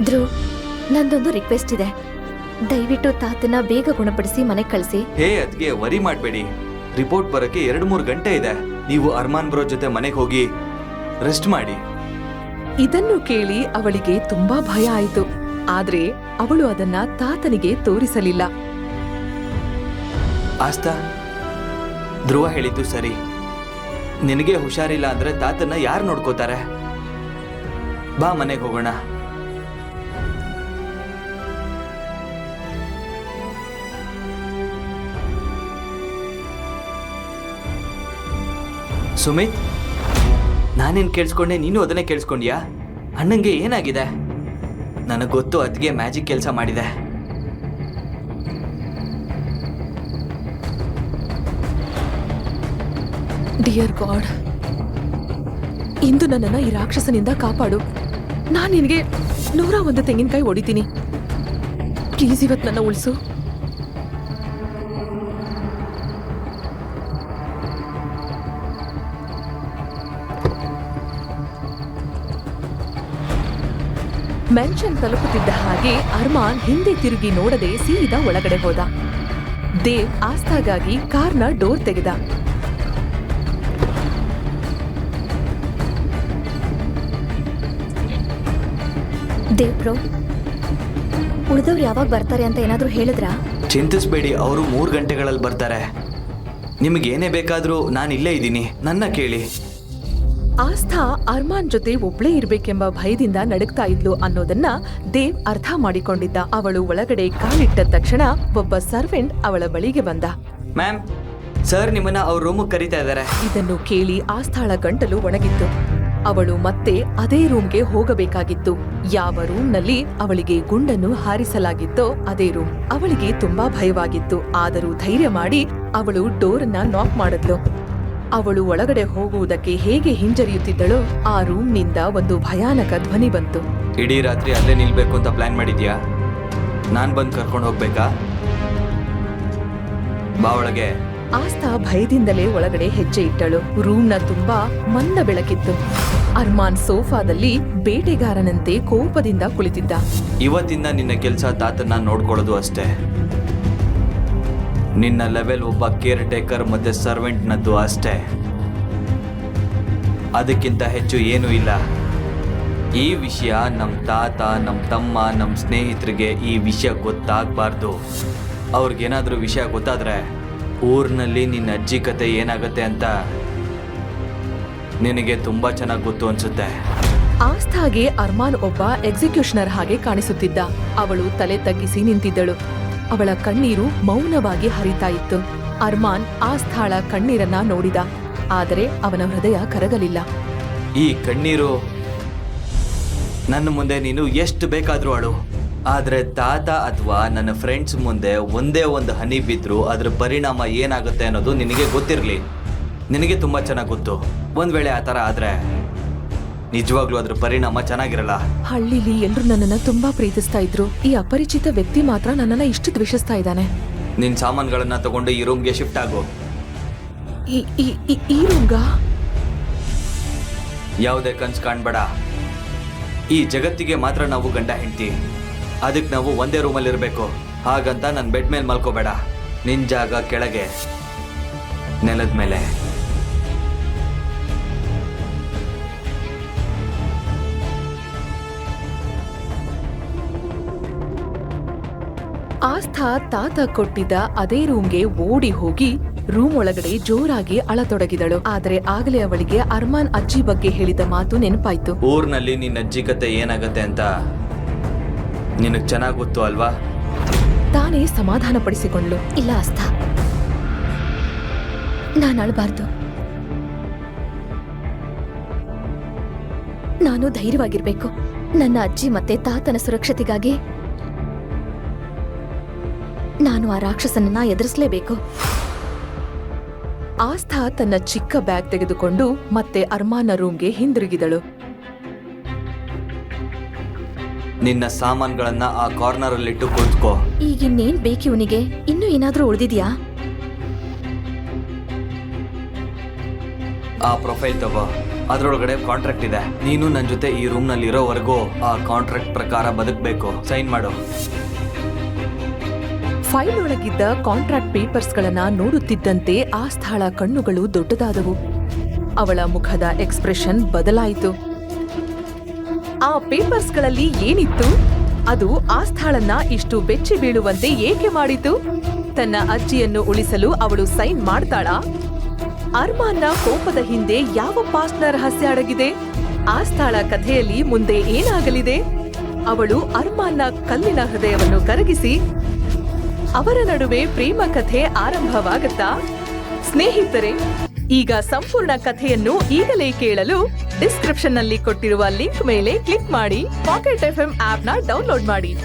ಧ್ರುವ್, ನಂದೊಂದು ರಿಕ್ವೆಸ್ಟ್ ಇದೆ. ದಯವಿಟ್ಟು ತಾತನ ಬೇಗ ಗುಣಪಡಿಸಿ ಮನೆಗೆ ಕಳಿಸಿ. ಹೇ ಅದ್ಗೆ ವರಿ ಮಾಡಬೇಡಿ. ರಿಪೋರ್ಟ್ ಬರೋಕ್ಕೆ 2-3 ಗಂಟೆ ಇದೆ. ನೀವು ಅರ್ಮಾನ್ ಬ್ರೋ ಜೊತೆ ಮನೆಗೆ ಹೋಗಿ ರೆಸ್ಟ್ ಮಾಡಿ. ಇದನ್ನು ಕೇಳಿ ಅವಳಿಗೆ ತುಂಬಾ ಭಯ ಆಯಿತು. ಆದ್ರೆ ಅವಳು ಅದನ್ನ ತಾತನಿಗೆ ತೋರಿಸಲಿಲ್ಲ. ಆಸ್ತಾ, ಧ್ರುವ ಹೇಳಿದ್ದು ಸರಿ. ನಿನಗೆ ಹುಷಾರಿಲ್ಲ ಅಂದ್ರೆ ತಾತನ್ನ ಯಾರು ನೋಡ್ಕೋತಾರೆ? ಬಾ ಮನೆಗೆ ಹೋಗೋಣ. ಸುಮಿತ್, ನಾನೇನ್ ಕೇಳಿಸ್ಕೊಂಡೆ, ನೀನು ಅದನ್ನೇ ಕೇಳಿಸ್ಕೊಂಡ್ಯಾ? ಅಣ್ಣಂಗೆ ಏನಾಗಿದೆ? ನನಗೆ ಗೊತ್ತು, ಅದ್ಗೆ ಮ್ಯಾಜಿಕ್ ಕೆಲಸ ಮಾಡಿದೆ. ಡಿಯರ್ ಗಾಡ್, ಇಂದು ನನ್ನನ್ನ ಈ ರಾಕ್ಷಸನಿಂದ ಕಾಪಾಡು. ನಾನ್ ನಿನಗೆ 101 ತೆಂಗಿನಕಾಯಿ ಹೊಡಿತೀನಿ. ಪ್ಲೀಸ್ ಇವತ್ತು ನನ್ನ ಉಳಿಸು. ಮೆನ್ಷನ್ ತಲುಪುತ್ತಿದ್ದ ಹಾಗೆ ಅರ್ಮಾನ್ ಹಿಂದೆ ತಿರುಗಿ ನೋಡದೆ ಸೀದಾ ಒಳಗಡೆ ಹೋದ. ದೇವ್ ಆಸ್ಥಾಗಾಗಿ ಕಾರ್ನ ಡೋರ್ ತೆಗೆದ. ದೇವ್ ಬ್ರೋ, ಉಳಿದವ್ರು ಯಾವಾಗ ಬರ್ತಾರೆ ಅಂತ ಏನಾದ್ರೂ ಹೇಳಿದ್ರಾ? ಚಿಂತಿಸ್ಬೇಡಿ, ಅವರು 3 ಗಂಟೆಗಳಲ್ಲಿ ಬರ್ತಾರೆ. ನಿಮಗೇನೇ ಬೇಕಾದ್ರೂ ನಾನು ಇಲ್ಲೇ ಇದ್ದೀನಿ, ನನ್ನ ಕೇಳಿ. ಆಸ್ಥಾ ಅರ್ಮಾನ್ ಜೊತೆ ಒಬ್ಳೇ ಇರ್ಬೇಕೆಂಬ ಭಯದಿಂದ ನಡುಗ್ತಾ ಇದ್ಲು ಅನ್ನೋದನ್ನ ದೇವ್ ಅರ್ಥ ಮಾಡಿಕೊಂಡಿದ್ದ. ಅವಳು ಒಳಗಡೆ ಕಾಲಿಟ್ಟ ತಕ್ಷಣ ಒಬ್ಬ ಸರ್ವೆಂಟ್ ಅವಳ ಬಳಿಗೆ ಬಂದ. ಮ್ಯಾಮ್, ಸರ್ ನಿಮ್ಮನ್ನ ಅವ್ರ ರೂಮಿಗೆ ಕರೀತಾ ಇದ್ದಾರೆ. ಇದನ್ನು ಕೇಳಿ ಆಸ್ಥಾಳ ಗಂಟಲು ಒಣಗಿತ್ತು. ಅವಳು ಮತ್ತೆ ಅದೇ ರೂಮ್ಗೆ ಹೋಗಬೇಕಾಗಿತ್ತು. ಯಾವ ರೂಮ್ನಲ್ಲಿ ಅವಳಿಗೆ ಗುಂಡನ್ನು ಹಾರಿಸಲಾಗಿತ್ತೋ ಅದೇ ರೂಮ್. ಅವಳಿಗೆ ತುಂಬಾ ಭಯವಾಗಿತ್ತು. ಆದರೂ ಧೈರ್ಯ ಮಾಡಿ ಅವಳು ಡೋರನ್ನ ನಾಕ್ ಮಾಡಿದ್ಲು. ಅವಳು ಒಳಗಡೆ ಹೋಗುವುದಕ್ಕೆ ಹೇಗೆ ಹಿಂಜರಿಯುತ್ತಿದ್ದಳೋ ಆ ರೂಮ್ನಿಂದ ಒಂದು ಭಯಾನಕ ಧ್ವನಿ ಬಂತು. ಇಡೀ ರಾತ್ರಿ ಅಲ್ಲೇ ನಿಲ್ಬೇಕು ಅಂತ ಪ್ಲಾನ್ ಮಾಡಿದ್ಯಾ? ನಾನ್ ಬಂದು ಕರ್ಕೊಂಡು ಹೋಗ್ಬೇಕಾ? ಬಾ ಒಳಗೆ. ಆಸ್ಥಾ ಭಯದಿಂದಲೇ ಒಳಗಡೆ ಹೆಜ್ಜೆ ಇಟ್ಟಳು. ರೂಮ್ನ ತುಂಬಾ ಮಂದ ಬೆಳಕಿತ್ತು. ಅರ್ಮಾನ್ ಸೋಫಾದಲ್ಲಿ ಬೇಟೆಗಾರನಂತೆ ಕೋಪದಿಂದ ಕುಳಿತಿದ್ದ. ಇವತ್ತಿಂದ ನಿನ್ನ ಕೆಲಸ ತಾತನ್ನ ನೋಡ್ಕೊಳ್ಳೋದು ಅಷ್ಟೇ. ನಿನ್ನ ಲೆವೆಲ್ ಒಬ್ಬ ಕೇರ್ ಟೇಕರ್ ಮತ್ತೆ ಸರ್ವೆಂಟ್ನದ್ದು ಅಷ್ಟೇ. ಅದಕ್ಕಿಂತ ಹೆಚ್ಚು ಏನೂ ಇಲ್ಲ. ಈ ವಿಷಯ ನಮ್ಮ ತಾತ, ನಮ್ಮ ತಮ್ಮ, ನಮ್ಮ ಸ್ನೇಹಿತರಿಗೆ ಈ ವಿಷಯ ಗೊತ್ತಾಗಬಾರ್ದು. ಅವ್ರಿಗೇನಾದ್ರೂ ವಿಷಯ ಗೊತ್ತಾದ್ರೆ ಊರಿನಲ್ಲಿ ನಿನ್ನ ಅಜ್ಜಿ ಕತೆ ಏನಾಗುತ್ತೆ ಅಂತ ನಿನಗೆ ತುಂಬಾ ಚೆನ್ನಾಗಿ ಗೊತ್ತು ಅನ್ಸುತ್ತೆ. ಆಸ್ಥಾಗೆ ಅರ್ಮಾನ್ ಒಬ್ಬ ಎಕ್ಸಿಕ್ಯೂಷನರ್ ಹಾಗೆ ಕಾಣಿಸುತ್ತಿದ್ದ. ಅವಳು ತಲೆ ತಗ್ಗಿಸಿ ನಿಂತಿದ್ದಳು. ಅವಳ ಕಣ್ಣೀರು ಮೌನವಾಗಿ ಹರಿತಾ ಇತ್ತು. ಅರ್ಮಾನ್ ಆಸ್ಥಾಳ ಕಣ್ಣೀರನ್ನ ನೋಡಿದ. ಆದರೆ ಅವನ ಹೃದಯ ಕರಗಲಿಲ್ಲ. ಈ ಕಣ್ಣೀರು ನನ್ನ ಮುಂದೆ ನೀನು ಎಷ್ಟು ಬೇಕಾದ್ರೂ ಅಳು, ಆದ್ರೆ ತಾತ ಅಥವಾ ನನ್ನ ಫ್ರೆಂಡ್ಸ್ ಮುಂದೆ ಒಂದೇ ಒಂದು ಹನಿ ಬಿದ್ರು ಅದ್ರ ಪರಿಣಾಮ ಏನಾಗುತ್ತೆ ಅನ್ನೋದು ನಿನಗೆ ಗೊತ್ತಿರಲಿ. ನಿನಗೆ ತುಂಬಾ ಚೆನ್ನಾಗಿ ಗೊತ್ತು. ಒಂದ್ ವೇಳೆ ಆ ಥರ ಆದ್ರೆ ನಿಜವಾಗ್ಲೂ ಅದ್ರ ಪರಿಣಾಮ ಚೆನ್ನಾಗಿರಲ್ಲ. ಹಳ್ಳಿಲಿ ಎಲ್ರು ನನ್ನನ್ನ ತುಂಬಾ ಪ್ರೀತಿಸ್ತಾ ಇದ್ರು. ಈ ಅಪರಿಚಿತ ವ್ಯಕ್ತಿ ಮಾತ್ರ ನನ್ನನ್ನ ಇಷ್ಟು ದ್ವೇಷಿಸ್ತಾ ಇದ್ದಾನೆ. ನಿನ್ ಸಾಮಾನುಗಳನ್ನ ತಗೊಂಡು ಈ ರೂಮ್ಗೆ ಶಿಫ್ಟ್ ಆಗು. ಈ ರೂಮ್ಗ ಯಾವುದೇ ಕನ್ಸು ಕಾಣ್ಬೇಡ. ಈ ಜಗತ್ತಿಗೆ ಮಾತ್ರ ನಾವು ಗಂಡ ಹೆಂಡ್ತಿ. ಅದಕ್ಕೆ ನಾವು ಒಂದೇ ರೂಮಲ್ಲಿ ಇರಬೇಕು. ಹಾಗಂತ ನನ್ನ ಬೆಡ್ ಮೇಲೆ ಮಲ್ಕೋಬೇಡ. ನಿನ್ ಜಾಗ ಕೆಳಗೆ, ನೆಲದ ಮೇಲೆ. ಆಸ್ಥಾ ತಾತ ಕೊಟ್ಟಿದ್ದ ಅದೇ ರೂಮ್ಗೆ ಓಡಿ ಹೋಗಿ ರೂಮ್ ಒಳಗಡೆ ಜೋರಾಗಿ ಅಳತೊಡಗಿದಳು. ಆದ್ರೆ ಆಗಲೇ ಅವಳಿಗೆ ಅರ್ಮಾನ್ ಅಜ್ಜಿ ಬಗ್ಗೆ ಹೇಳಿದ ಮಾತು ನೆನಪಾಯ್ತು. ಊರ್ನಲ್ಲಿ ನಿನ್ನ ಅಜ್ಜಿ ಕತೆ ಏನಾಗತ್ತೆ ಅಂತ ನಿನಗ್ ಚೆನ್ನಾಗ್ ಗೊತ್ತು ಅಲ್ವಾ? ತಾನೇ ಸಮಾಧಾನ ಪಡಿಸಿಕೊಂಡ್ಲು. ಇಲ್ಲ ಆಸ್ಥಾ, ನಾನು ಅಳಬಾರ್ದು. ನಾನು ಧೈರ್ಯವಾಗಿರ್ಬೇಕು. ನನ್ನ ಅಜ್ಜಿ ಮತ್ತೆ ತಾತನ ಸುರಕ್ಷತೆಗಾಗಿ ನಾನು ಆ ರಾಕ್ಷಸನನ್ನ ಎದುರಿಸಲೇಬೇಕು. ಆಸ್ಥಾ ತನ್ನ ಚಿಕ್ಕ ಬ್ಯಾಗ್ ತೆಗೆದುಕೊಂಡು ಮತ್ತೆ ಅರ್ಮಾನ್ನ ರೂಮ್ಗೆ ಹಿಂದಿರುಗಿದಳು. ನಿನ್ನ ಸಾಮಾನುಗಳನ್ನ ಆ ಕಾರ್ನರ್ ಅಲ್ಲಿ ಇಟ್ಟು ಕುಳಿತುಕೋ. ಈಗಿನ್ನೇನ್ ಬೇಕು ಇವನಿಗೆ? ಇನ್ನೂ ಏನಾದ್ರೂ ಉಳಿದಿದ್ಯಾ? ಆ ಪ್ರೊಫೈಲ್ ತಗೋ. ಅದ್ರೊಳಗಡೆ ಕಾಂಟ್ರಾಕ್ಟ್ ಇದೆ. ನೀನು ನನ್ನ ಜೊತೆ ಈ ರೂಮ್ ನಲ್ಲಿ ಇರೋವರೆಗೂ ಆ ಕಾಂಟ್ರಾಕ್ಟ್ ಪ್ರಕಾರ ಬದುಕಬೇಕು. ಸೈನ್ ಮಾಡು. ಫೈಲ್ ಒಳಗಿದ್ದ ಕಾಂಟ್ರಾಕ್ಟ್ ಪೇಪರ್ಸ್ ಗಳನ್ನ ನೋಡುತ್ತಿದ್ದಂತೆ ಆಸ್ಥಾಳ ಕಣ್ಣುಗಳು ದೊಡ್ಡದಾದವು. ಅವಳ ಮುಖದ ಎಕ್ಸ್ಪ್ರೆಷನ್ ಬದಲಾಯಿತು. ಆ ಪೇಪರ್ಸ್ ಗಳಲ್ಲಿ ಏನಿತ್ತು? ಅದು ಆಸ್ಥಾಳನ್ನ ಇಷ್ಟು ಬೆಚ್ಚಿ ಬೀಳುವಂತೆ ಏಕೆ ಮಾಡಿತು? ತನ್ನ ಅಜ್ಜಿಯನ್ನು ಉಳಿಸಲು ಅವಳು ಸೈನ್ ಮಾಡ್ತಾಳಾ? ಅರ್ಮಾನ್ನ ಕೋಪದ ಹಿಂದೆ ಯಾವ ಪಾಸ್ಟ್ನ ರಹಸ್ಯ ಅಡಗಿದೆ? ಆಸ್ಥಾಳ ಕಥೆಯಲ್ಲಿ ಮುಂದೆ ಏನಾಗಲಿದೆ? ಅವಳು ಅರ್ಮಾನ್ನ ಕಲ್ಲಿನ ಹೃದಯವನ್ನು ಕರಗಿಸಿ ಅವರ ನಡುವೆ ಪ್ರೇಮ ಕಥೆ ಆರಂಭವಾಗುತ್ತಾ? ಸ್ನೇಹಿತರೆ, ಈಗ ಸಂಪೂರ್ಣ ಕಥೆಯನ್ನು ಈಗಲೇ ಕೇಳಲು ಡಿಸ್ಕ್ರಿಪ್ಷನ್ ನಲ್ಲಿ ಕೊಟ್ಟಿರುವ ಲಿಂಕ್ ಮೇಲೆ ಕ್ಲಿಕ್ ಮಾಡಿ ಪಾಕೆಟ್ FM ಆಪ್ ನ ಡೌನ್ಲೋಡ್ ಮಾಡಿ.